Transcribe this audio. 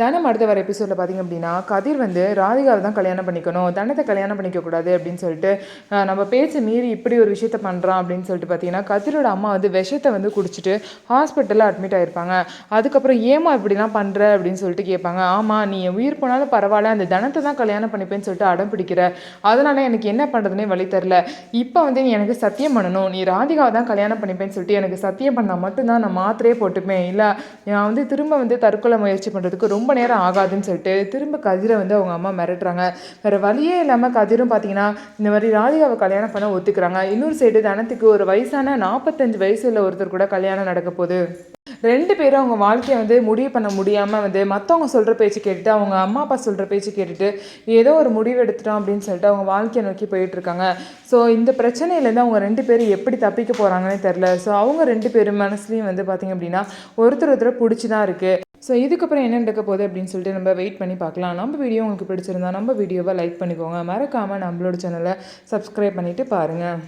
தனம் அடுத்த வர எபிசோடில் பார்த்திங்க அப்படின்னா கதிர் வந்து ராதிகாவை தான் கல்யாணம் பண்ணிக்கணும், தனத்தை கல்யாணம் பண்ணிக்கக்கூடாது அப்படின்னு சொல்லிட்டு நம்ம பேச்சை மீறி இப்படி ஒரு விஷயத்த பண்ணுறான் அப்படின்னு சொல்லிட்டு பார்த்தீங்கன்னா கதிரோட அம்மா வந்து விஷத்தை வந்து குடிச்சிட்டு ஹாஸ்பிட்டலில் அட்மிட் ஆகிருப்பாங்க. அதுக்கப்புறம் ஏமா இப்படிலாம் பண்ணுற அப்படின்னு சொல்லிட்டு கேட்பாங்க. ஆமாம், நீ உயிர் போனாலும் பரவாயில்ல, அந்த தனத்தை தான் கல்யாணம் பண்ணிப்பேன்னு சொல்லிட்டு அடம் பிடிக்கிற, அதனால் எனக்கு என்ன பண்ணுறதுனே வழி தரல. இப்போ வந்து நீ எனக்கு சத்தியம் பண்ணணும், நீ ராதிகாவை தான் கல்யாணம் பண்ணிப்பேன்னு சொல்லிட்டு எனக்கு சத்தியம் பண்ணால் மட்டும்தான் நான் மாத்திரையே போட்டுப்பேன், இல்லை நான் வந்து திரும்ப வந்து தற்கொலை முயற்சி பண்ணுறதுக்கு ரொம்ப நேரம் ஆகாதுன்னு சொல்லிட்டு திரும்ப கதிரை வந்து அவங்க அம்மா மிரட்டுறாங்க. வேறு வழியே இல்லாமல் கதிரும் பார்த்தீங்கன்னா இந்த மாதிரி ராதிகாவை கல்யாணம் பண்ண ஒத்துக்கிறாங்க. இன்னொரு சைடு தனத்துக்கு ஒரு வயசான 45 வயசு உள்ள ஒருத்தர் கூட கல்யாணம் நடக்க போகுது. 2 பேரும் அவங்க வாழ்க்கையை வந்து முடிவு பண்ண முடியாமல் வந்து மற்றவங்க சொல்கிற பேச்சு கேட்டுட்டு அவங்க அம்மா அப்பா சொல்கிற பேச்சு கேட்டுட்டு ஏதோ ஒரு முடிவு எடுத்துட்டோம் அப்படின்னு சொல்லிட்டு அவங்க வாழ்க்கையை நோக்கி போயிட்டுருக்காங்க. ஸோ இந்த பிரச்சனையிலேருந்து அவங்க 2 பேரும் எப்படி தப்பிக்க போகிறாங்கன்னே தெரில. ஸோ அவங்க 2 பேரும் மனசுலையும் வந்து பார்த்திங்க அப்படின்னா ஒருத்தர் பிடிச்சி தான் இருக்குது. ஸோ இதுக்கப்புறம் என்ன நடக்க போகுது அப்படின்னு சொல்லிட்டு நம்ம வெயிட் பண்ணி பார்க்கலாம். நம்ம வீடியோ உங்களுக்கு பிடிச்சிருந்தா நம்ம வீடியோவை லைக் பண்ணிக்கோங்க, மறக்காமல் நம்மளோட சேனலை சப்ஸ்கிரைப் பண்ணிவிட்டு பாருங்கள்.